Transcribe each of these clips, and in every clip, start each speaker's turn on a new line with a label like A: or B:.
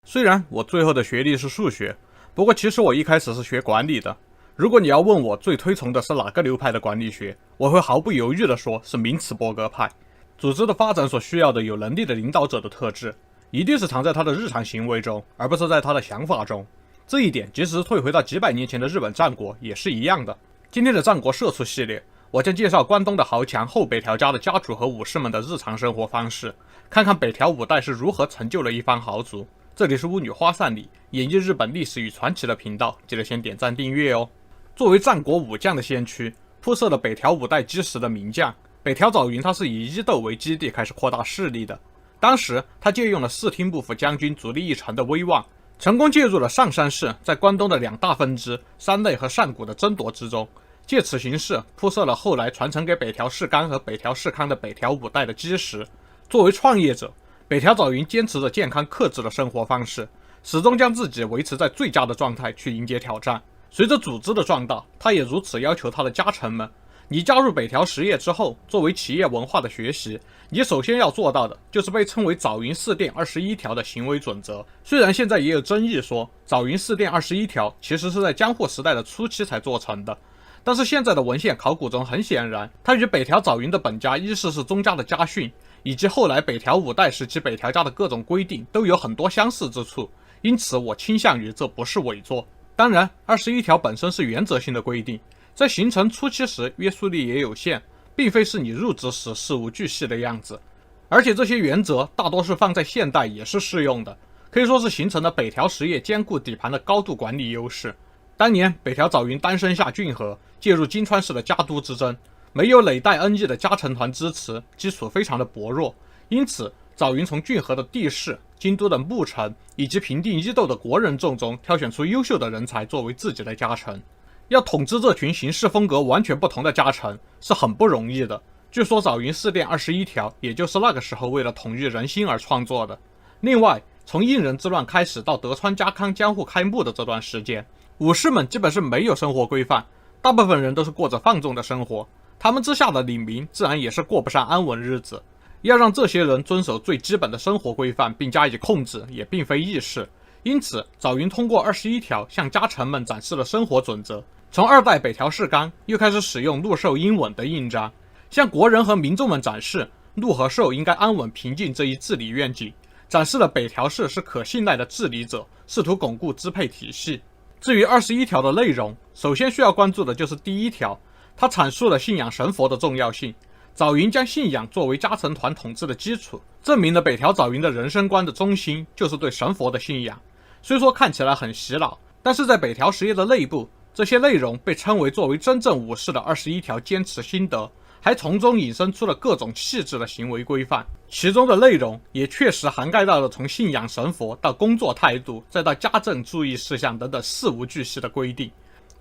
A: 虽然我最后的学历是数学，不过其实我一开始是学管理的。如果你要问我最推崇的是哪个流派的管理学，我会毫不犹豫地说是明茨伯格派。组织的发展所需要的有能力的领导者的特质，一定是藏在他的日常行为中，而不是在他的想法中。这一点即使是退回到几百年前的日本战国也是一样的。今天的战国社畜系列，我将介绍关东的豪强后北条家的家主和武士们的日常生活方式，看看北条五代是如何成就了一方豪族。这里是巫女花散里演绎日本历史与传奇的频道，记得先点赞订阅哦。作为战国武将的先驱，铺设了北条五代基石的名将北条早云，他是以伊豆为基地开始扩大势力的。当时他借用了四町幕府将军足利义澄的威望，成功介入了上杉氏在关东的两大分支山内和上谷的争夺之中，借此形势铺设了后来传承给北条氏纲和北条氏康的北条五代的基石。作为创业者，北条早云坚持着健康克制的生活方式，始终将自己维持在最佳的状态去迎接挑战。随着组织的壮大，他也如此要求他的家臣们，你加入北条实业之后，作为企业文化的学习，你首先要做到的就是被称为早云四殿21条的行为准则。虽然现在也有争议说早云四殿21条其实是在江户时代的初期才做成的，但是现在的文献考古中很显然，它与北条早云的本家伊势是宗家的家训，以及后来北条五代时期北条家的各种规定都有很多相似之处，因此我倾向于这不是伪作。当然21条本身是原则性的规定，在形成初期时约束力也有限，并非是你入职时事无巨细的样子。而且这些原则大多是放在现代也是适用的，可以说是形成了北条实业兼顾底盘的高度管理优势。当年北条早云单身下骏河，介入金川氏的家督之争，没有累代恩义的家臣团支持，基础非常的薄弱，因此早云从骏河的地势、京都的牧臣以及平定伊豆的国人众中挑选出优秀的人才作为自己的家臣。要统治这群行事风格完全不同的家臣是很不容易的。据说早云四殿21条也就是那个时候为了统一人心而创作的。另外，从应仁之乱开始到德川家康江户开幕的这段时间，武士们基本是没有生活规范，大部分人都是过着放纵的生活，他们之下的领民自然也是过不上安稳日子。要让这些人遵守最基本的生活规范并加以控制也并非易事，因此早云通过21条向家臣们展示了生活准则。从二代北条氏纲又开始使用鹿兽应稳的印章，向国人和民众们展示鹿和兽应该安稳平静这一治理愿景，展示了北条氏是可信赖的治理者，试图巩固支配体系。至于21条的内容，首先需要关注的就是第一条，它阐述了信仰神佛的重要性。早云将信仰作为家臣团统治的基础，证明了北条早云的人生观的中心就是对神佛的信仰。虽说看起来很洗脑，但是在北条实业的内部，这些内容被称为作为真正武士的21条坚持心得，还从中引申出了各种细致的行为规范。其中的内容也确实涵盖到了从信仰神佛到工作态度，再到家政注意事项等等事无巨细的规定。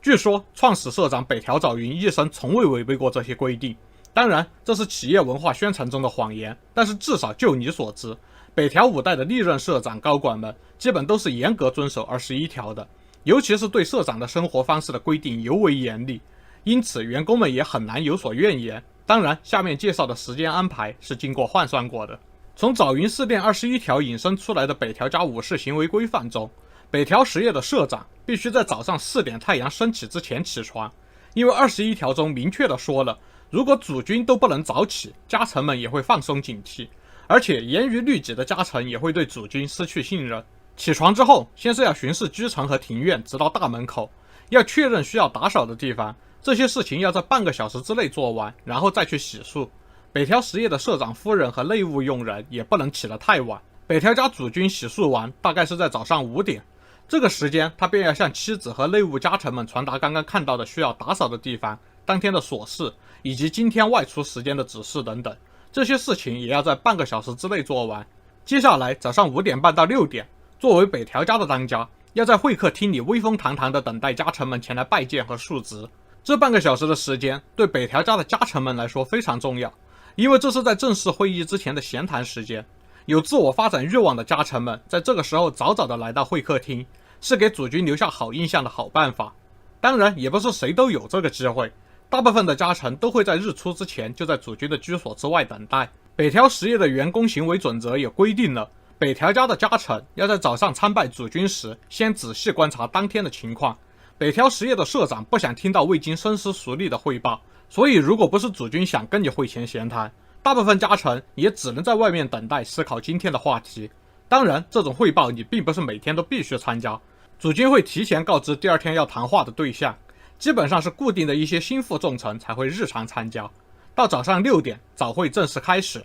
A: 据说创始社长北条早云一生从未违背过这些规定。当然，这是企业文化宣传中的谎言，但是至少就你所知，北条五代的历任社长高管们基本都是严格遵守21条的，尤其是对社长的生活方式的规定尤为严厉，因此员工们也很难有所怨言。当然，下面介绍的时间安排是经过换算过的。从早云四殿21条引申出来的北条家武士行为规范中，北条实业的社长必须在早上4点太阳升起之前起床，因为21条中明确的说了，如果主君都不能早起，家臣们也会放松警惕，而且严于律己的家臣也会对主君失去信任。起床之后，先是要巡视居城和庭院，直到大门口，要确认需要打扫的地方，这些事情要在半个小时之内做完，然后再去洗漱。北条实业的社长夫人和内务用人也不能起得太晚。北条家主君洗漱完，大概是在早上5点，这个时间他便要向妻子和内务家臣们传达刚刚看到的需要打扫的地方、当天的琐事以及今天外出时间的指示等等，这些事情也要在半个小时之内做完。接下来早上5点半到6点，作为北条家的当家，要在会客厅里威风堂堂地等待家臣们前来拜见和述职。这半个小时的时间对北条家的家臣们来说非常重要，因为这是在正式会议之前的闲谈时间。有自我发展欲望的家臣们在这个时候早早地来到会客厅，是给主君留下好印象的好办法。当然也不是谁都有这个机会，大部分的家臣都会在日出之前就在主君的居所之外等待。北条实业的员工行为准则也规定了，北条家的家臣要在早上参拜主君时，先仔细观察当天的情况。北条实业的社长不想听到未经深思熟虑的汇报，所以如果不是主君想跟你会前闲谈，大部分家臣也只能在外面等待思考今天的话题。当然，这种汇报你并不是每天都必须参加，主君会提前告知第二天要谈话的对象，基本上是固定的一些心腹重臣才会日常参加。到早上6点，早会正式开始，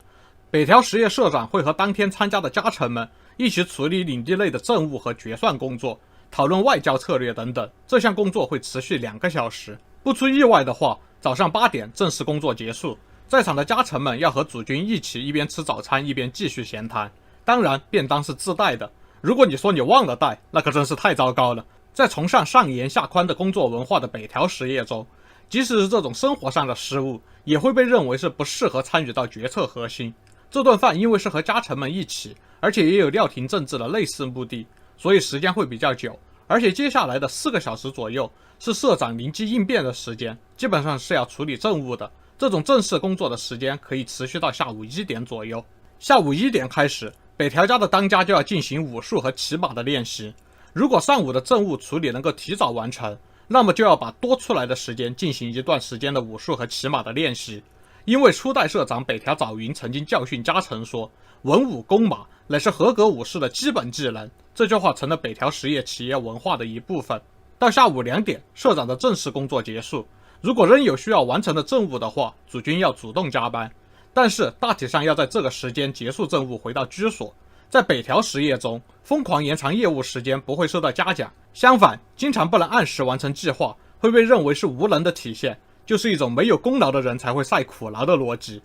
A: 北条实业社长会和当天参加的家臣们一起处理领地内的政务和决算工作，讨论外交策略等等。这项工作会持续2个小时。不出意外的话，早上8点正式工作结束，在场的家臣们要和主君一起一边吃早餐一边继续闲谈。当然，便当是自带的。如果你说你忘了带，那可真是太糟糕了。在崇尚上严下宽的工作文化的北条实业中，即使是这种生活上的失误，也会被认为是不适合参与到决策核心。这顿饭因为是和家臣们一起，而且也有料亭政治的类似目的，所以时间会比较久。而且接下来的4个小时左右是社长灵机应变的时间，基本上是要处理政务的。这种正式工作的时间可以持续到下午1点左右。下午1点开始，北条家的当家就要进行武术和骑马的练习。如果上午的政务处理能够提早完成，那么就要把多出来的时间进行一段时间的武术和骑马的练习。因为初代社长北条早云曾经教训家臣说，文武弓马乃是合格武士的基本技能，这句话成了北条实业企业文化的一部分。到下午2点，社长的正式工作结束。如果仍有需要完成的政务的话，主君要主动加班，但是大体上要在这个时间结束政务，回到居所。在北条实业中，疯狂延长业务时间不会受到嘉奖，相反，经常不能按时完成计划会被认为是无能的体现，就是一种没有功劳的人才会晒苦劳的逻辑。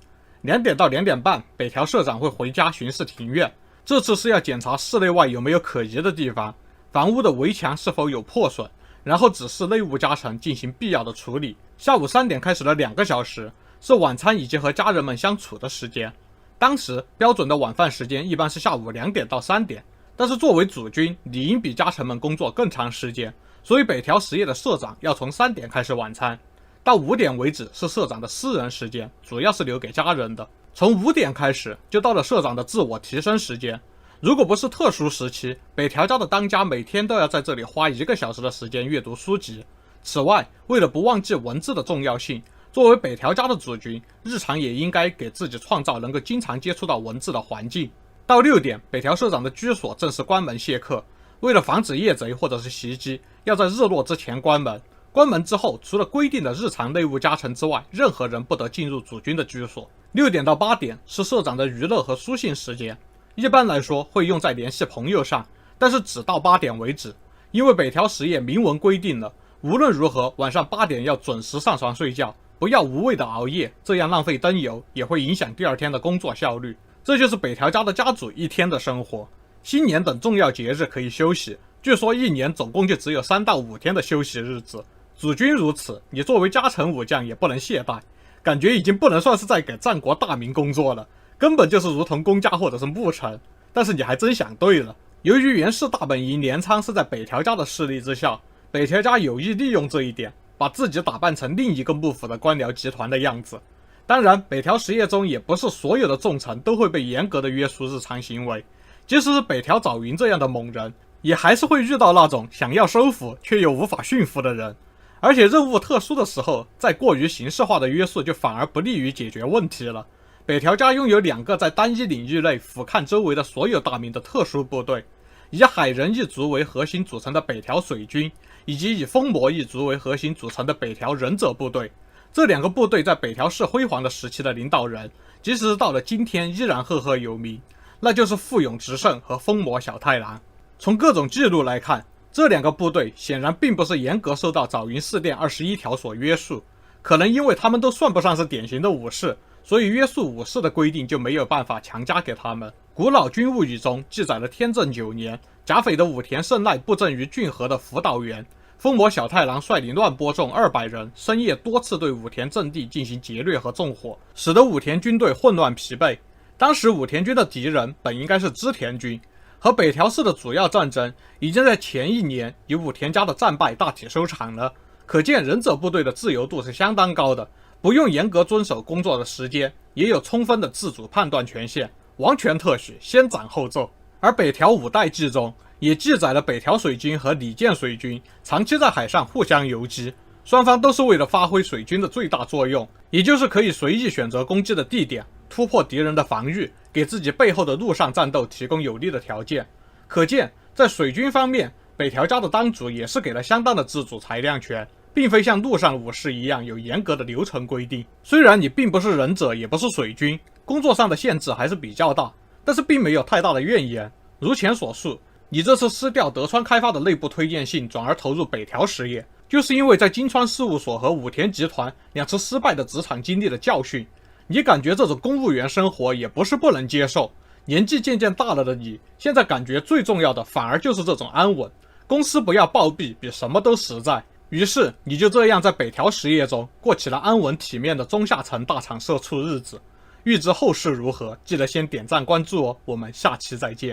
A: 2点到2点半，北条社长会回家巡视庭院，这次是要检查室内外有没有可疑的地方，房屋的围墙是否有破损，然后指示内务家臣进行必要的处理。下午3点开始的2个小时是晚餐以及和家人们相处的时间。当时标准的晚饭时间一般是下午2点到3点，但是作为主君，理应比家臣们工作更长时间，所以北条实业的社长要从3点开始晚餐，到5点为止是社长的私人时间，主要是留给家人的。从5点开始就到了社长的自我提升时间。如果不是特殊时期，北条家的当家每天都要在这里花1个小时的时间阅读书籍。此外，为了不忘记文字的重要性，作为北条家的主君，日常也应该给自己创造能够经常接触到文字的环境。到6点，北条社长的居所正式关门谢客。为了防止夜贼或者是袭击，要在日落之前关门。关门之后，除了规定的日常内务家臣之外，任何人不得进入主君的居所。6点到8点是社长的娱乐和书信时间，一般来说会用在联系朋友上，但是只到8点为止。因为北条实业明文规定了，无论如何晚上8点要准时上床睡觉，不要无谓的熬夜，这样浪费灯油也会影响第二天的工作效率。这就是北条家的家主一天的生活。新年等重要节日可以休息，据说1年总共就只有3到5天的休息日子。主君如此，你作为家臣武将也不能懈怠，感觉已经不能算是在给战国大名工作了，根本就是如同公家或者是牧臣。但是你还真想对了，由于源氏大本营镰仓是在北条家的势力之下，北条家有意利用这一点，把自己打扮成另一个幕府的官僚集团的样子。当然，北条实业中也不是所有的重臣都会被严格的约束日常行为，即使是北条早云这样的猛人，也还是会遇到那种想要收服却又无法驯服的人。而且任务特殊的时候，再过于形式化的约束就反而不利于解决问题了。北条家拥有2个在单一领域内俯瞰周围的所有大名的特殊部队，以海人一族为核心组成的北条水军，以及以风魔一族为核心组成的北条忍者部队。这2个部队在北条氏辉煌的时期的领导人，即使是到了今天依然赫赫有名，那就是富永直胜和风魔小太郎。从各种记录来看，这2个部队显然并不是严格受到早云四殿21条所约束，可能因为他们都算不上是典型的武士，所以约束武士的规定就没有办法强加给他们。古老军务语中记载了天正9年，甲斐的武田胜赖布阵于骏河的辅导员，风魔小太郎率领乱播众200人，深夜多次对武田阵地进行劫掠和纵火，使得武田军队混乱疲惫。当时武田军的敌人本应该是织田军，和北条氏的主要战争已经在前1年以武田家的战败大体收场了，可见忍者部队的自由度是相当高的，不用严格遵守工作的时间，也有充分的自主判断权限，王权特许，先斩后奏。而北条五代记中也记载了北条水军和里见水军长期在海上互相游击，双方都是为了发挥水军的最大作用，也就是可以随意选择攻击的地点，突破敌人的防御，给自己背后的陆上战斗提供有利的条件。可见在水军方面，北条家的当主也是给了相当的自主裁量权，并非像陆上武士一样有严格的流程规定。虽然你并不是忍者，也不是水军，工作上的限制还是比较大，但是并没有太大的怨言。如前所述，你这次失掉德川开发的内部推荐信，转而投入北条实业，就是因为在金川事务所和武田集团2次失败的职场经历的教训。你感觉这种公务员生活也不是不能接受，年纪渐渐大了的你，现在感觉最重要的反而就是这种安稳，公司不要暴毙比什么都实在。于是你就这样在北条实业中过起了安稳体面的中下层大厂社畜日子。欲知后事如何，记得先点赞关注哦，我们下期再见。